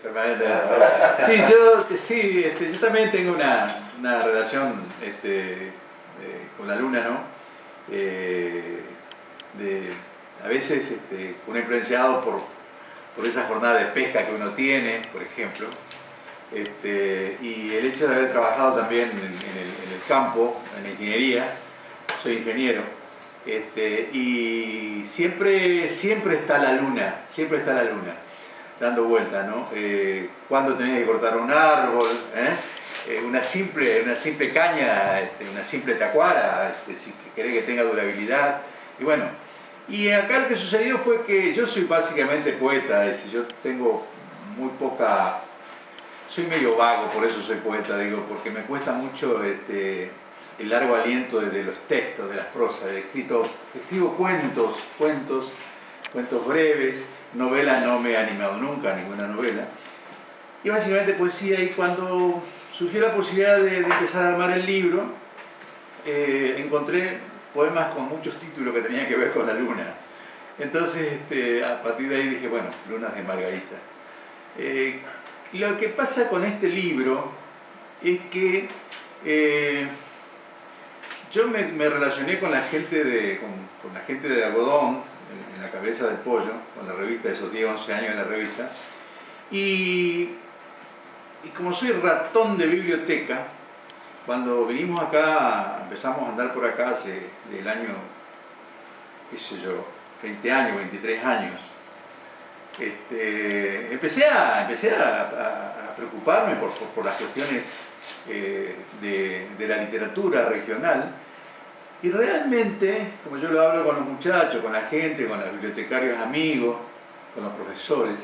Permanentemente. Sí, yo también tengo una relación con la luna, ¿no? A veces uno influenciado por esa jornada de pesca que uno tiene, por ejemplo, y el hecho de haber trabajado también en el campo, en la ingeniería, soy ingeniero, y siempre está la luna, dando vueltas, ¿no? Cuando tenés que cortar un árbol, una simple caña, una simple tacuara, si querés que tenga durabilidad, y bueno. Y acá lo que sucedió fue que yo soy básicamente poeta, es decir, yo tengo muy poca... Soy medio vago, por eso soy poeta, digo, porque me cuesta mucho el largo aliento de los textos, de las prosas. Escribo cuentos breves, novelas no me he animado nunca a ninguna novela. Y básicamente poesía, y cuando surgió la posibilidad de empezar a armar el libro, encontré poemas con muchos títulos que tenían que ver con la luna. Entonces, a partir de ahí dije, bueno, Lunas de Margarita. Y lo que pasa con este libro es que yo me relacioné con la gente de Algodón, en la cabeza del pollo, con la revista, esos 10, 11 años de la revista, y como soy ratón de biblioteca, cuando vinimos acá, empezamos a andar por acá hace del año, qué sé yo, 20 años, 23 años, empecé a preocuparme por las cuestiones de la literatura regional, y realmente, como yo lo hablo con los muchachos, con la gente, con los bibliotecarios amigos, con los profesores,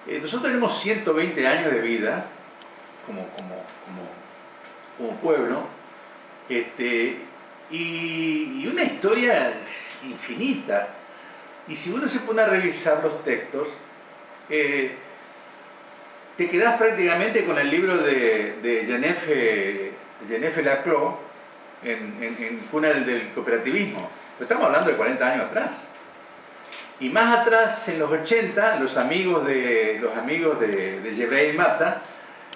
nosotros tenemos 120 años de vida como pueblo, y una historia infinita. Y si uno se pone a revisar los textos, te quedás prácticamente con el libro de Genefe Lacroix en cuna del cooperativismo. Pero estamos hablando de 40 años atrás. Y más atrás, en los 80, los amigos de Gebrail Mata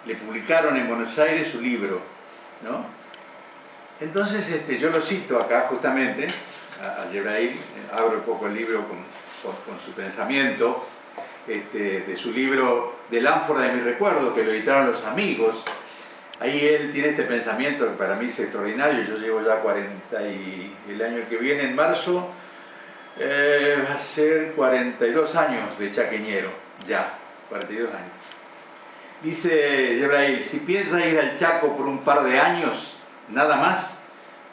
le publicaron en Buenos Aires su libro, ¿no? Entonces yo lo cito acá justamente a Gebrail, abro un poco el libro con su pensamiento, de su libro Del ánfora de mis recuerdos, que lo editaron los amigos. Ahí él tiene este pensamiento que para mí es extraordinario. Yo llevo ya 40 y el año que viene, en marzo, va a ser 42 años de chaqueñero, ya, 42 años. Dice Gebrail, si piensas ir al Chaco por un par de años, nada más,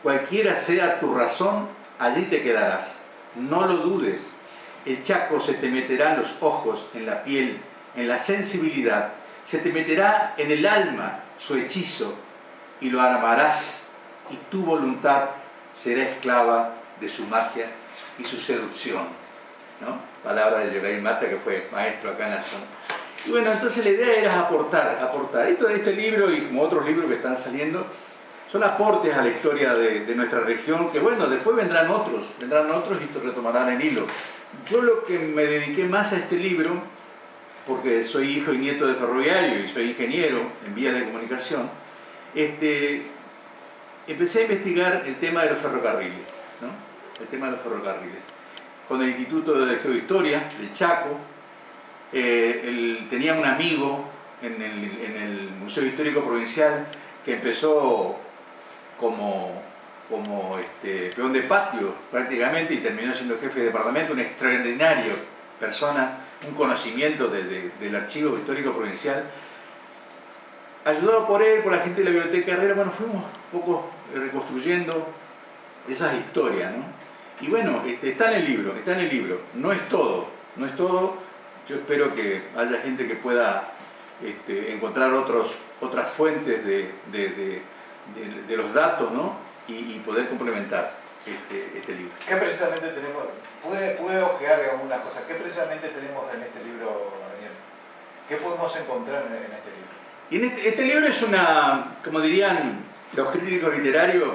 cualquiera sea tu razón, allí te quedarás. No lo dudes. El Chaco se te meterá en los ojos, en la piel, en la sensibilidad. Se te meterá en el alma su hechizo y lo armarás. Y tu voluntad será esclava de su magia y su seducción, ¿no? Palabra de Gebrail Mata, que fue maestro acá en la zona. Y bueno, entonces la idea era aportar. Este libro y como otros libros que están saliendo son aportes a la historia de nuestra región, que bueno, después vendrán otros y retomarán el hilo. Yo lo que me dediqué más a este libro, porque soy hijo y nieto de ferroviario y soy ingeniero en vías de comunicación, empecé a investigar el tema de los ferrocarriles, ¿no? El tema de los ferrocarriles. Con el Instituto de Geohistoria del Chaco, tenía un amigo en el Museo Histórico Provincial que empezó como peón de patio prácticamente y terminó siendo jefe de departamento, una extraordinaria persona, un conocimiento del Archivo Histórico Provincial. Ayudado por él, por la gente de la Biblioteca Herrera, bueno, fuimos un poco reconstruyendo esas historias, ¿no? Y bueno, está en el libro, no es todo. Yo espero que haya gente que pueda encontrar otras fuentes de los datos, ¿no? Y poder complementar este libro. ¿Qué precisamente tenemos? ¿Pude ojear algunas cosas? ¿Qué precisamente tenemos en este libro, Daniel? ¿Qué podemos encontrar en este libro? Y este libro es como dirían los críticos literarios,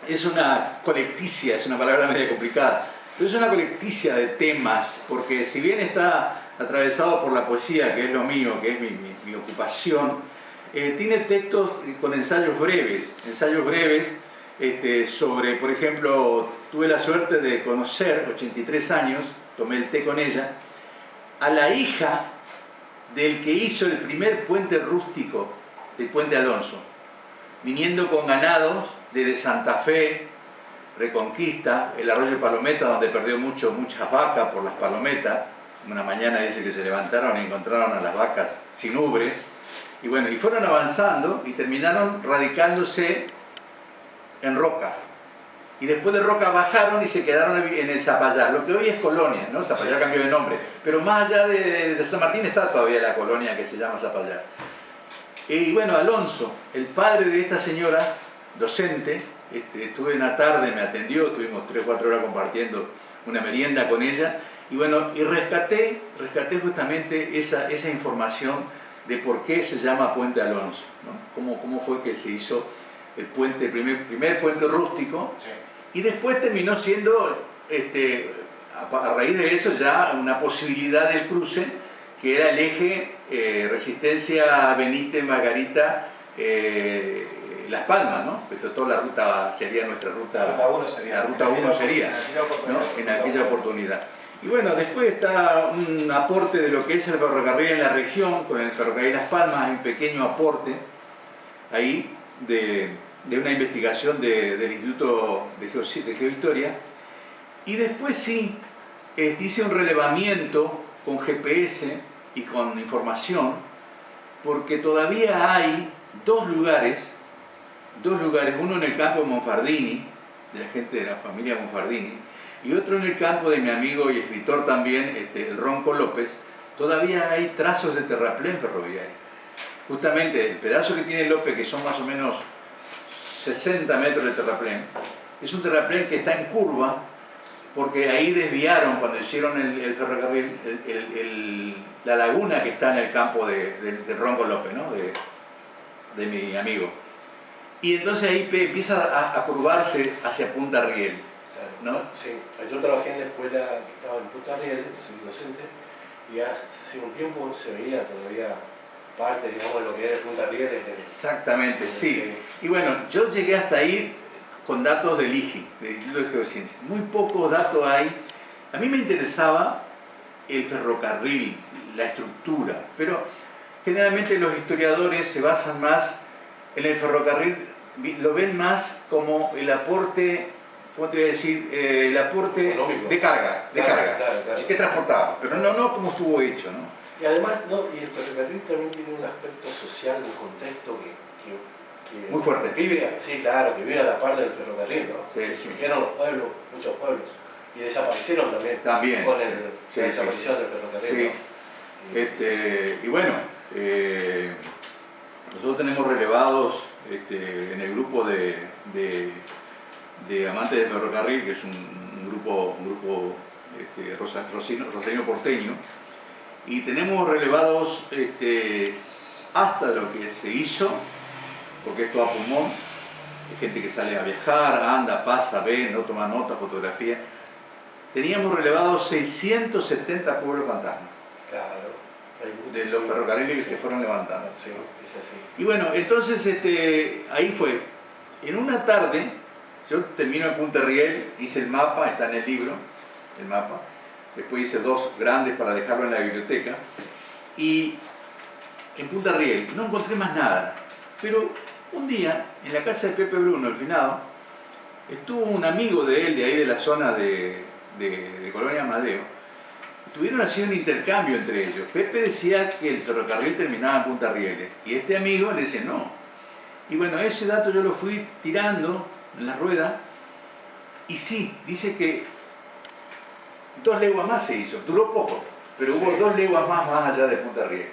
es una colecticia, es una palabra medio complicada, pero es una colecticia de temas, porque si bien está atravesado por la poesía, que es lo mío, que es mi ocupación. Tiene textos con ensayos breves sobre, por ejemplo, tuve la suerte de conocer, 83 años, tomé el té con ella, a la hija del que hizo el primer puente rústico, el puente Alonso, viniendo con ganados desde Santa Fe, Reconquista, el arroyo Palometa, donde perdió muchas vacas por las palometas. Una mañana dice que se levantaron y encontraron a las vacas sin ubre. Y bueno, y fueron avanzando y terminaron radicándose en Roca. Y después de Roca bajaron y se quedaron en el Zapallar, lo que hoy es Colonia, ¿no? Zapallar cambió de nombre. Pero más allá de San Martín está todavía la colonia que se llama Zapallar. Y bueno, Alonso, el padre de esta señora, docente, estuve una tarde, me atendió, estuvimos 3 o 4 horas compartiendo una merienda con ella, y bueno, y rescaté justamente esa información de por qué se llama Puente Alonso, ¿no? Cómo fue que se hizo el puente, primer puente rústico, sí. Y después terminó siendo, a raíz de eso, ya una posibilidad del cruce, que era el eje Resistencia, Benítez, Margarita, Las Palmas, ¿no? Esto, toda la ruta sería nuestra ruta. La ruta 1 sería, ¿no? En aquella oportunidad. Y bueno, después está un aporte de lo que es el ferrocarril en la región, con el ferrocarril Las Palmas, hay un pequeño aporte ahí de una investigación del Instituto de Geohistoria. Y después sí, hice un relevamiento con GPS y con información, porque todavía hay dos lugares, uno en el campo de Monfardini, de la gente de la familia Monfardini, y otro en el campo de mi amigo y escritor también, el Ronco López. Todavía hay trazos de terraplén ferroviario. Justamente el pedazo que tiene López, que son más o menos 60 metros de terraplén, es un terraplén que está en curva, porque ahí desviaron, cuando hicieron el ferrocarril, la laguna que está en el campo de Ronco López, ¿no? de mi amigo. Y entonces ahí empieza a curvarse hacia Punta Riel, ¿no? Sí, yo trabajé en la escuela que estaba en Punta Riel, soy docente, y hace un tiempo se veía todavía parte, digamos, de lo que era Punta Riel. Exactamente, sí. Y bueno, yo llegué hasta ahí con datos del IGI, del Instituto de Geociencias. Muy pocos datos hay. A mí me interesaba el ferrocarril, la estructura, pero generalmente los historiadores se basan más en el ferrocarril, lo ven más como el aporte, ¿cómo te voy a decir? El aporte económico, de carga, claro. Que transportaba, pero no como estuvo hecho, ¿no? Y además, y el ferrocarril también tiene un aspecto social, un contexto que muy fuerte. Vive, sí, claro, que vive a la par del ferrocarril, ¿no? Sí. Surgieron los pueblos, muchos pueblos, y desaparecieron también con la desaparición del ferrocarril. Sí. ¿No? Y bueno, nosotros tenemos relevados en el grupo de amantes del ferrocarril, que es un grupo roseño porteño, y tenemos relevados hasta lo que se hizo, porque esto a pulmón, hay gente que sale a viajar, anda, pasa, ve, no toma notas, fotografía. Teníamos relevados 670 pueblos fantasmas. Claro. De los ferrocarriles que se fueron levantando. Sí, es así. Y bueno, entonces ahí fue. En una tarde, yo termino en Punta Riel, hice el mapa, está en el libro, el mapa. Después hice 2 grandes para dejarlo en la biblioteca. Y en Punta Riel no encontré más nada. Pero un día, en la casa de Pepe Bruno, el finado, estuvo un amigo de él, de ahí de la zona de Colonia Amadeo. Tuvieron así un intercambio entre ellos. Pepe decía que el ferrocarril terminaba en Punta Rieles y este amigo le decía no. Y bueno, ese dato yo lo fui tirando en la rueda y sí, dice que 2 leguas más se hizo. Duró poco, pero hubo 2 leguas más allá de Punta Rieles.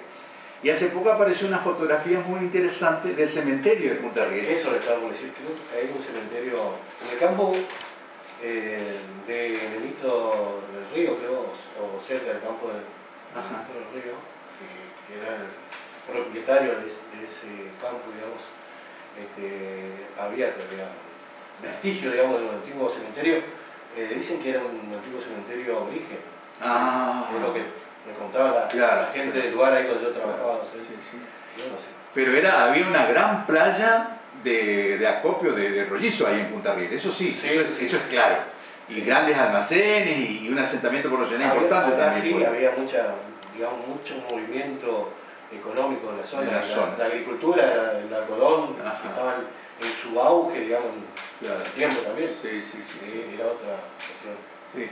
Y hace poco apareció una fotografía muy interesante del cementerio de Punta Rieles. Eso le acabo de decir, creo que hay un cementerio en el campo de Benito del Río, creo, o cerca del campo de Benito del Río, que era el propietario de ese campo, digamos, había vestigio, digamos, de un antiguo cementerio. Dicen que era un antiguo cementerio aborigen. Ah. Es lo que Me contaba la gente del lugar ahí donde yo trabajaba, no sé. Sí, sí. Yo no sé. Pero había una gran playa de acopio de rollizo ahí en Punta Riel, eso sí, Sí, eso es claro. Y grandes almacenes y un asentamiento poblacional importante también. Sí, había mucho movimiento económico en la zona. En la zona. La agricultura, el algodón, Ajá. que estaban en su auge, digamos, Claro. en tiempo también. Sí, sí, sí. Era otra cuestión. Sí.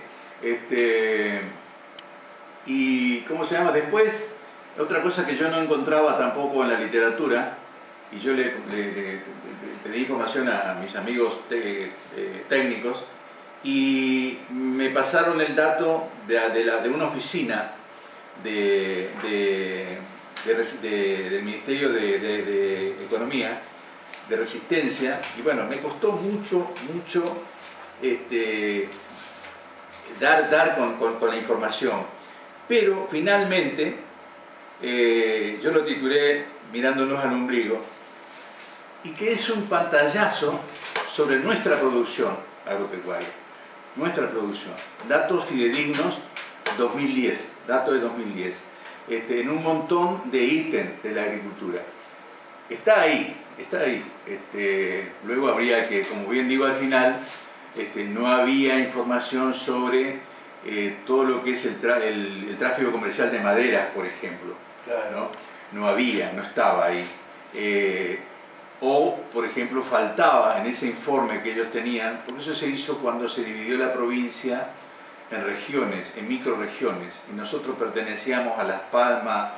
Y ¿cómo se llama? Después, otra cosa que yo no encontraba tampoco en la literatura, y yo le pedí información a mis amigos técnicos, y me pasaron el dato de una oficina del Ministerio de Economía, de Resistencia, y bueno, me costó mucho dar con la información, pero finalmente yo lo titulé Mirándonos al ombligo, y que es un pantallazo sobre nuestra producción agropecuaria, nuestra producción, datos fidedignos 2010, datos de 2010, en un montón de ítems de la agricultura. Está ahí. Luego habría que, como bien digo al final, no había información sobre todo lo que es el tráfico comercial de maderas, por ejemplo. Claro. No estaba ahí. O, por ejemplo, faltaba en ese informe que ellos tenían, porque eso se hizo cuando se dividió la provincia en regiones, en microrregiones, y nosotros pertenecíamos a Las Palmas,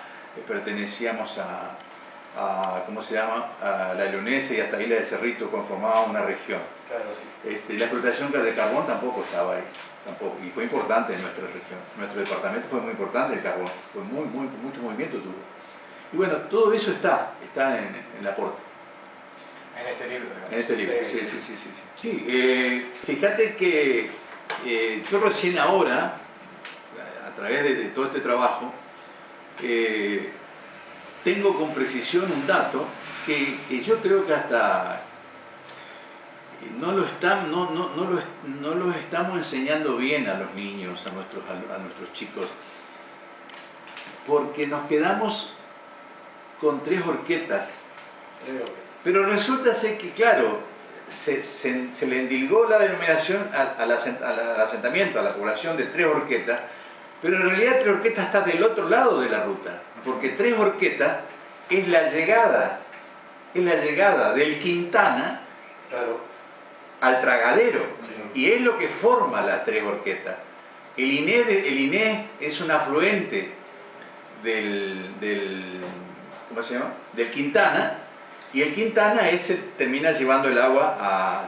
pertenecíamos ¿cómo se llama?, a La Leonesa y hasta Isla de Cerrito conformaban una región. Claro, sí. La explotación de carbón tampoco estaba ahí, tampoco, y fue importante en nuestra región. Nuestro departamento fue muy importante el carbón, mucho movimiento tuvo. Y bueno, todo eso está en el aporte. En este libro. En este libro, sí. Fíjate que yo recién ahora, a través de todo este trabajo, tengo con precisión un dato que yo creo que hasta no lo estamos enseñando bien a los niños, a nuestros chicos, porque nos quedamos con 3 horquetas. Pero resulta ser que, claro, se le endilgó la denominación al asentamiento, a la población de 3 horquetas, pero en realidad 3 horquetas está del otro lado de la ruta, porque 3 horquetas es la llegada del Quintana, claro, al Tragadero, sí. Y es lo que forma las 3 horquetas. El Inés es un afluente ¿cómo se llama?, del Quintana, y el Quintana termina llevando el agua,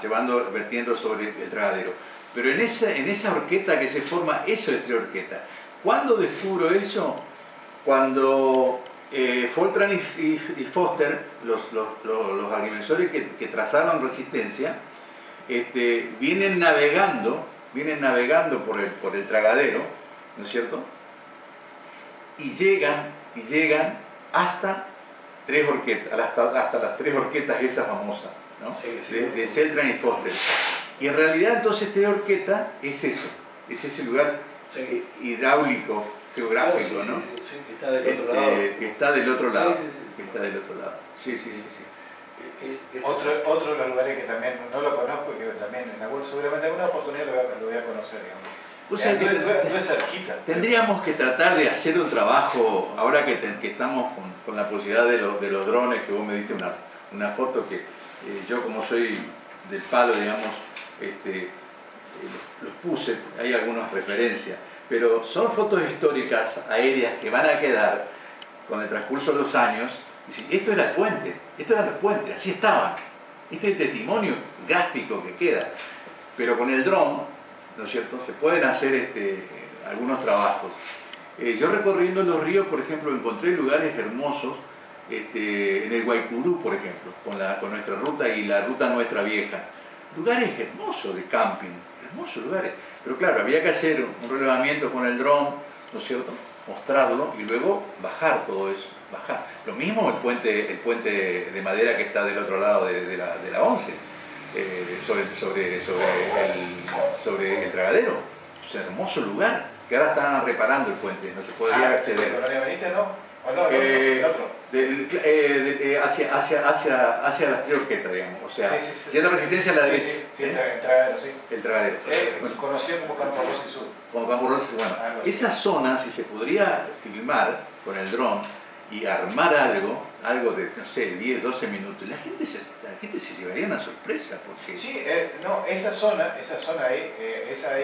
vertiendo sobre el Tragadero. Pero en esa horqueta que se forma, eso es 3 horquetas. ¿Cuándo descubro eso? Cuando Fortran y Foster, los agrimensores que trazaron Resistencia, vienen navegando por el Tragadero, ¿no es cierto?, y llegan hasta 3 horquetas, hasta las 3 horquetas esas famosas, ¿no?, de Seltran y Foster. Y en realidad entonces 3 horquetas es eso, es ese lugar hidráulico, geográfico, ¿no? Sí, que está del otro lado. Que está del otro lado. Sí. Que está del otro lado. Sí. Otro de los lugares que también no lo conozco y que también seguramente en alguna oportunidad lo voy a conocer, digamos. No es cerquita. Tendríamos que tratar de hacer un trabajo, ahora que estamos con la posibilidad de los drones, que vos me diste una foto que yo, como soy del palo, digamos, los puse, hay algunas referencias, pero son fotos históricas aéreas que van a quedar con el transcurso de los años. Esto era el puente, estos eran los puentes, así estaban. Este es el testimonio gráfico que queda. Pero con el dron, ¿no es cierto?, se pueden hacer algunos trabajos. Yo recorriendo los ríos, por ejemplo, encontré lugares hermosos, en el Guaycurú, por ejemplo, con nuestra ruta y la ruta nuestra vieja. Lugares hermosos de camping, hermosos lugares. Pero claro, había que hacer un relevamiento con el dron, ¿no es cierto?, mostrarlo y luego bajar todo eso. Lo mismo el puente de madera que está del otro lado de la 11, sobre el Tragadero. Es un hermoso lugar. que ahora están reparando el puente, no se podría acceder. ¿Colonia Benítez no? ¿O no? ¿El otro? Hacia las Tres Orquestas, digamos, o sea, yendo Resistencia a la derecha. Sí, el Tragadero, sí. El Tragadero. Conocido como Campo Rossi Sur. Como Campo Rossi, bueno, esa zona, si se podría filmar con el dron y armar algo de, no sé, 10, 12 minutos, la gente se llevaría una sorpresa, porque... Sí, no, esa zona ahí, o sea,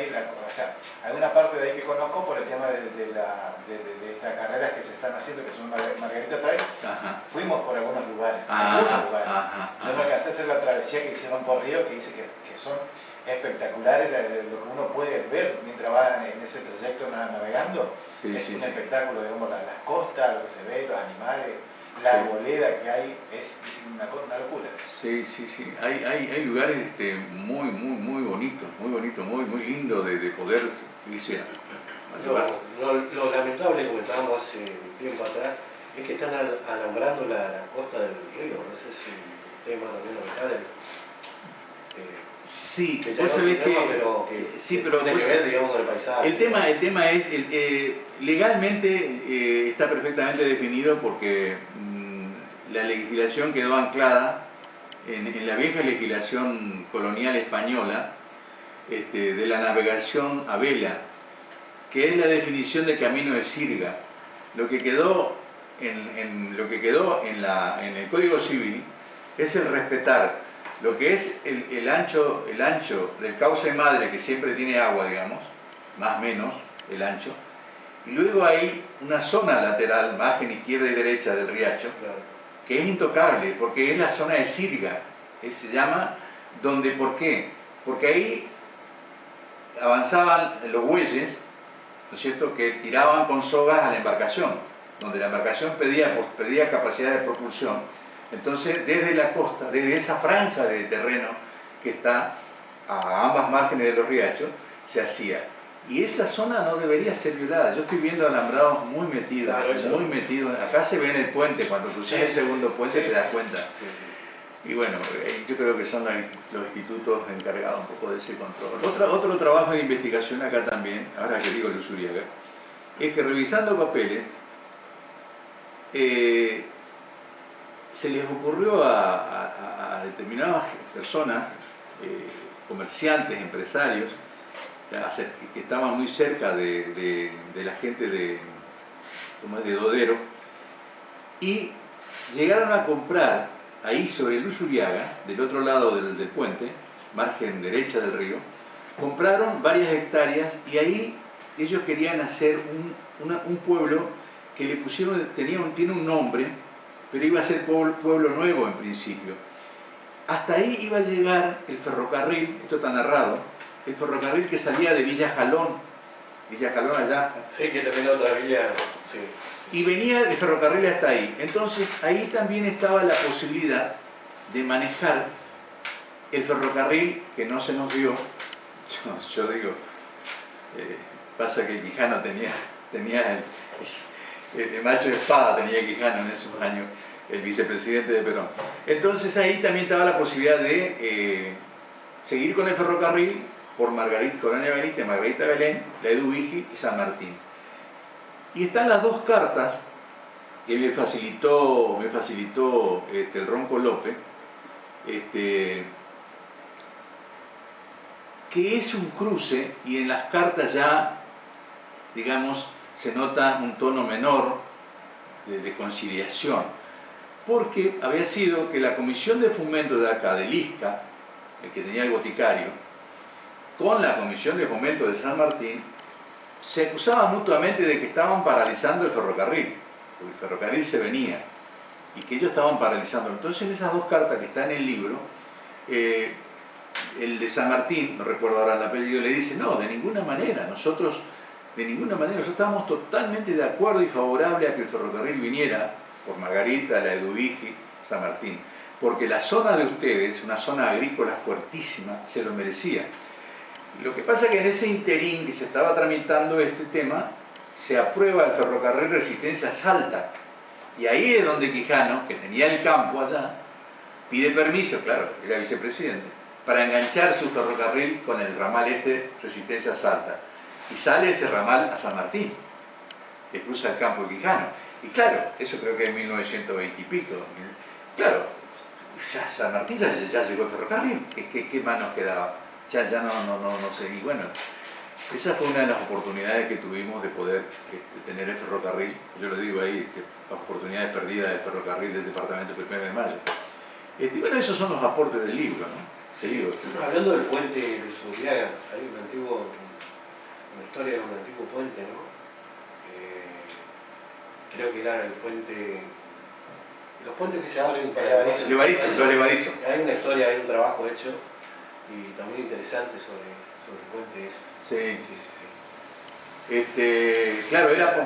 hay una parte de ahí que conozco por el tema de estas carreras que se están haciendo, que son Margarita Trail. Fuimos por algunos lugares, Yo no alcancé a hacer la travesía que hicieron por Río, que dice que son espectaculares, lo que uno puede ver mientras va en ese trayecto navegando. Es un espectáculo, digamos, las costas, lo que se ve, los animales, la arboleda que hay, es una locura. Sí. Hay lugares muy bonitos, muy lindos de poder irse a lugar. Lo lamentable, comentábamos hace un tiempo atrás, es que están alambrando la costa del río. Ese es un tema también lamentable. Sí, que vos sabés pero tiene que ver, digamos, con el paisaje. El tema es, legalmente está perfectamente definido porque la legislación quedó anclada en la vieja legislación colonial española de la navegación a vela, que es la definición de camino de sirga. Lo que quedó en el Código Civil es el respetar lo que es el ancho del cauce madre, que siempre tiene agua, digamos, más o menos el ancho, y luego hay una zona lateral, margen izquierda y derecha del riacho, que es intocable, porque es la zona de sirga, se llama, ¿por qué? Porque ahí avanzaban los bueyes, ¿no es cierto?, que tiraban con sogas a la embarcación, donde la embarcación pedía capacidad de propulsión. Entonces, desde la costa, desde esa franja de terreno que está a ambas márgenes de los riachos, se hacía. Y esa zona no debería ser violada. Yo estoy viendo alambrados muy metidos, Acá se ve en el puente, cuando cruzas el segundo puente te das cuenta. Y bueno, yo creo que son los institutos encargados un poco de ese control. Otro trabajo de investigación acá también, ahora que digo Luz Uriaga, es que revisando papeles, se les ocurrió a determinadas personas, comerciantes, empresarios, que estaban muy cerca de la gente de Dodero, y llegaron a comprar ahí sobre Luz Uriaga, del otro lado del puente, margen derecha del río, compraron varias hectáreas y ahí ellos querían hacer un pueblo que le pusieron, tiene un nombre, pero iba a ser pueblo nuevo en principio. Hasta ahí iba a llegar el ferrocarril, esto está narrado, el ferrocarril que salía de Villa Jalón allá. Sí, que también otra villa, sí. Y venía el ferrocarril hasta ahí. Entonces ahí también estaba la posibilidad de manejar el ferrocarril que no se nos dio. Yo digo, pasa que Quijano tenía el macho de espada, tenía Quijano en esos años, el vicepresidente de Perón. Entonces ahí también estaba la posibilidad de seguir con el ferrocarril por Colonia Benítez, Margarita Belén, la Eduvigi y San Martín. Y están las dos cartas que me facilitó el Ronco López, que es un cruce, y en las cartas ya, digamos, se nota un tono menor de conciliación, porque había sido que la Comisión de Fomento de acá, del ISCA, el que tenía el boticario, con la Comisión de Fomento de San Martín, se acusaban mutuamente de que estaban paralizando el ferrocarril, porque el ferrocarril se venía, y que ellos estaban paralizando. Entonces, en esas dos cartas que están en el libro, el de San Martín, no recuerdo ahora el apellido, le dice, no, de ninguna manera, nosotros estábamos totalmente de acuerdo y favorable a que el ferrocarril viniera por Margarita, la Eduvigi, San Martín, porque la zona de ustedes, una zona agrícola fuertísima, se lo merecía. Lo que pasa es que en ese interín que se estaba tramitando este tema, se aprueba el ferrocarril Resistencia Salta, y ahí es donde Quijano, que tenía el campo allá, pide permiso, claro, era vicepresidente, para enganchar su ferrocarril con el ramal Resistencia Salta. y sale ese ramal a San Martín, que cruza el campo de Quijano. Y claro, eso creo que en 1920 y pico. Claro, ya San Martín ya llegó el ferrocarril, ¿qué más nos quedaba? Ya no sé. Y bueno, esa fue una de las oportunidades que tuvimos de poder tener el ferrocarril. Yo lo digo ahí, las oportunidades perdidas del ferrocarril del departamento de 1 de mayo. Y bueno, esos son los aportes del libro, ¿no? Sí, hablando del puente de Subiriaga, hay una historia de un antiguo puente, ¿no? Creo que era el puente, los puentes que se abren para Levadizo. Hay una historia, hay un trabajo hecho y también interesante sobre el puente ese. Sí. Claro, era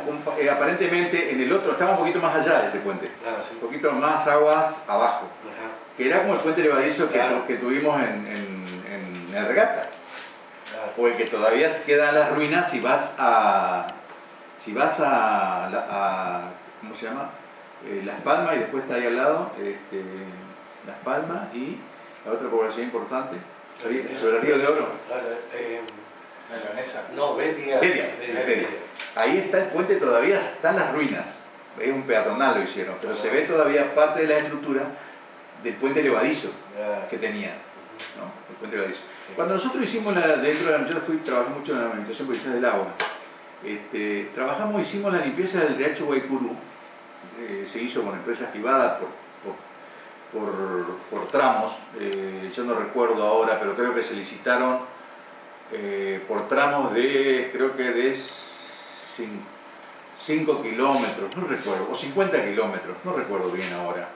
aparentemente en el otro, estaba un poquito más allá de ese puente, claro, sí. Un poquito más aguas abajo. Ajá. Que era como el puente levadizo claro. que tuvimos en el Regata, claro. O el que todavía quedan las ruinas si vas a ¿cómo se llama? Las Palmas, y después está ahí al lado Las Palmas y la otra población importante sobre el Río de Oro. ¿La Leonesa? No, Bedia. Ahí está el puente, todavía están las ruinas, es un peatonal lo hicieron, pero se ve todavía parte de la estructura del puente levadizo que tenía, ¿no? El puente levadizo. Sí. Cuando nosotros hicimos yo trabajé mucho en la administración policial del agua. Hicimos la limpieza del riacho Guaycurú, se hizo con empresas privadas por tramos, yo no recuerdo ahora, pero creo que se licitaron por tramos creo que de 5 kilómetros, no recuerdo, o 50 kilómetros, no recuerdo bien ahora.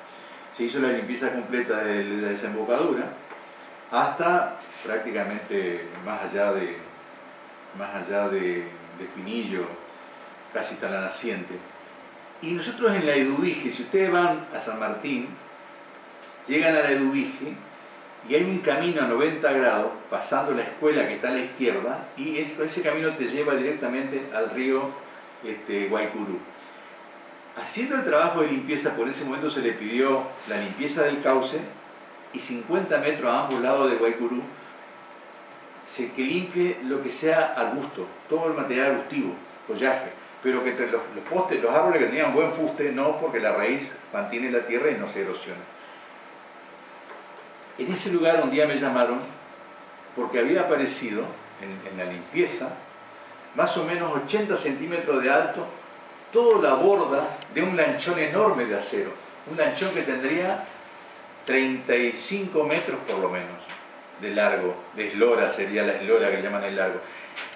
Se hizo la limpieza completa de la desembocadura hasta prácticamente más allá de Pinillo, casi hasta la naciente. Y nosotros en la Eduvige, si ustedes van a San Martín, llegan a la Eduvige y hay un camino a 90 grados pasando la escuela que está a la izquierda, y ese camino te lleva directamente al río Guaycurú. Haciendo el trabajo de limpieza, por ese momento se le pidió la limpieza del cauce y 50 metros a ambos lados de Guaycurú que limpie lo que sea arbusto, todo el material arbustivo, follaje, pero que los árboles que tenían buen fuste, no, porque la raíz mantiene la tierra y no se erosiona. En ese lugar un día me llamaron porque había aparecido en la limpieza más o menos 80 centímetros de alto toda la borda de un lanchón enorme de acero, un lanchón que tendría 35 metros por lo menos de largo, de eslora, sería la eslora que llaman el largo,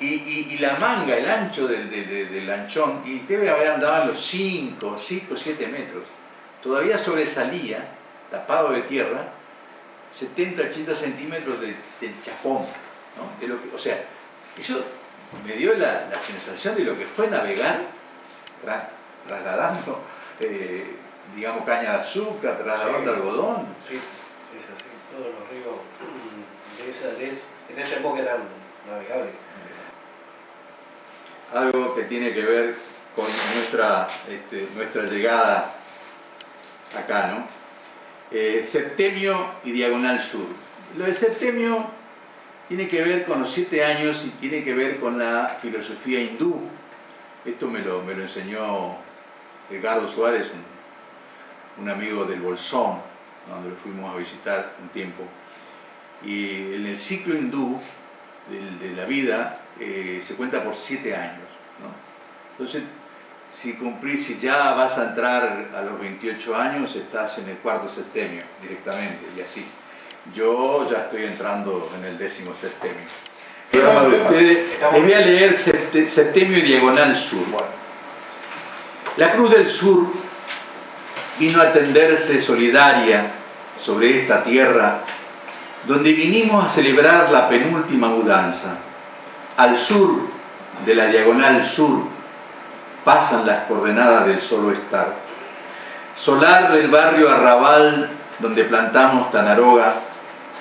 y la manga, el ancho del lanchón, y debe haber andado en los 5, 7 metros, todavía sobresalía, tapado de tierra, 70, 80 centímetros del chapón, ¿no? O sea, eso me dio la sensación de lo que fue navegar, trasladando, digamos, caña de azúcar, trasladando algodón. Sí, es así, todos los ríos en esa época eran navegables. Algo que tiene que ver con nuestra llegada acá, ¿no? Septemio y Diagonal Sur. Lo de Septemio tiene que ver con los 7 años y tiene que ver con la filosofía hindú. Esto me lo enseñó Edgardo Suárez, un amigo del Bolsón, donde lo fuimos a visitar un tiempo. Y en el ciclo hindú de la vida se cuenta por 7 años, ¿no? Entonces, si ya vas a entrar a los 28 años, estás en el 4º septemio directamente, y así. Yo ya estoy entrando en el 10º septemio. Les voy a leer Septemio y Diagonal Sur. La Cruz del Sur vino a tenderse solidaria sobre esta tierra donde vinimos a celebrar la penúltima mudanza. Al sur de la Diagonal Sur pasan las coordenadas del solo estar. Solar del barrio Arrabal, donde plantamos Tanaroga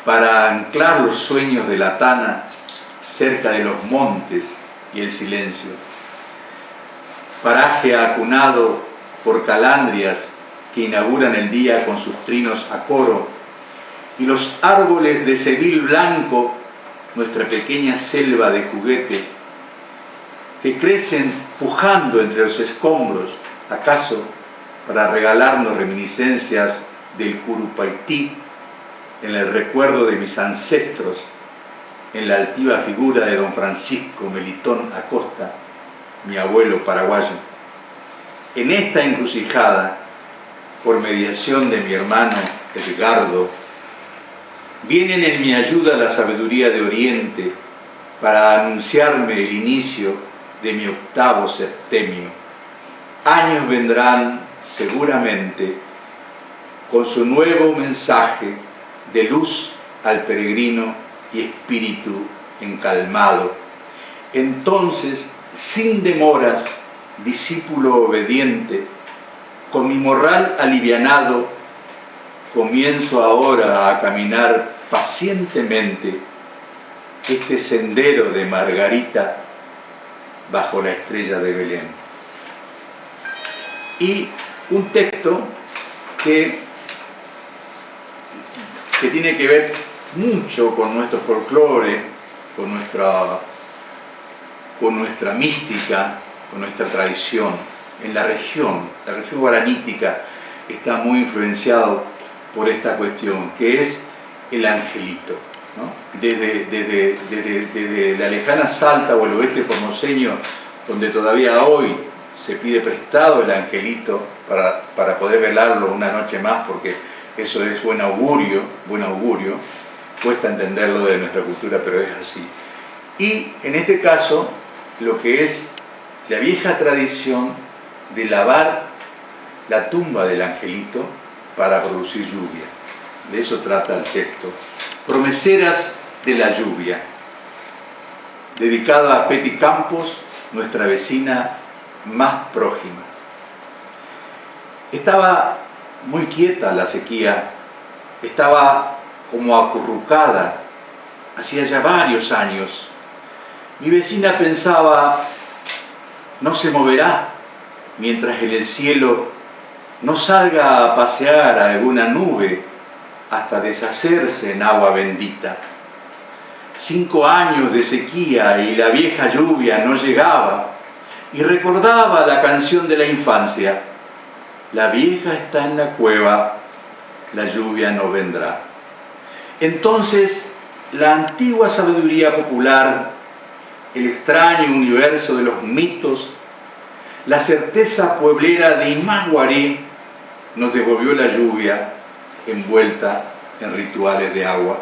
para anclar los sueños de la Tana cerca de los montes y el silencio. Paraje acunado por calandrias que inauguran el día con sus trinos a coro, y los árboles de cebil blanco, nuestra pequeña selva de juguete, que crecen pujando entre los escombros, acaso para regalarnos reminiscencias del Curupaití, en el recuerdo de mis ancestros, en la altiva figura de don Francisco Melitón Acosta, mi abuelo paraguayo. En esta encrucijada, por mediación de mi hermano Edgardo, vienen en mi ayuda la sabiduría de Oriente para anunciarme el inicio de mi 8º septenio. Años vendrán seguramente con su nuevo mensaje de luz al peregrino y espíritu encalmado. Entonces, sin demoras, discípulo obediente, con mi morral alivianado, comienzo ahora a caminar pacientemente este sendero de Margarita bajo la estrella de Belén. Y un texto que tiene que ver mucho con nuestro folclore, con nuestra mística, con nuestra tradición. En la región guaranítica está muy influenciado por esta cuestión, que es el angelito, ¿no? Desde la lejana Salta o el oeste formoseño, donde todavía hoy se pide prestado el angelito para poder velarlo una noche más, porque eso es buen augurio, cuesta entenderlo de nuestra cultura, pero es así. Y en este caso, lo que es la vieja tradición de lavar la tumba del angelito para producir lluvia. De eso trata el texto. Promeceras de la lluvia, dedicada a Peti Campos, nuestra vecina más próxima. Estaba muy quieta la sequía, estaba como acurrucada, hacía ya varios años. Mi vecina pensaba, no se moverá mientras en el cielo no salga a pasear a alguna nube hasta deshacerse en agua bendita. 5 años de sequía y la vieja lluvia no llegaba, y recordaba la canción de la infancia: la vieja está en la cueva, la lluvia no vendrá. Entonces, la antigua sabiduría popular, el extraño universo de los mitos, la certeza pueblera de Imaguaré, nos devolvió la lluvia envuelta en rituales de agua,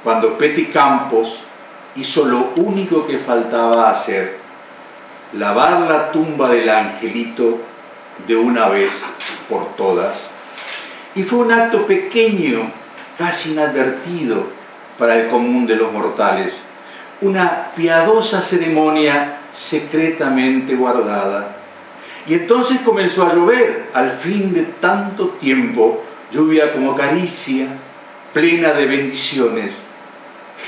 cuando Peti Campos hizo lo único que faltaba hacer: lavar la tumba del angelito de una vez por todas. Y fue un acto pequeño, casi inadvertido para el común de los mortales, una piadosa ceremonia secretamente guardada. Y entonces comenzó a llover, al fin de tanto tiempo, lluvia como caricia, plena de bendiciones,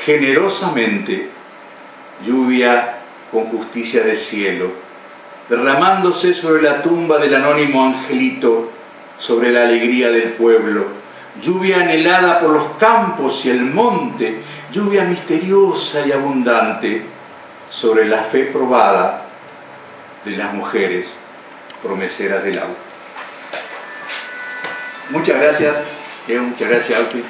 generosamente, lluvia con justicia del cielo, derramándose sobre la tumba del anónimo angelito, sobre la alegría del pueblo, lluvia anhelada por los campos y el monte, lluvia misteriosa y abundante, sobre la fe probada de las mujeres promeseras del agua. Muchas gracias, muchas gracias, Alpi.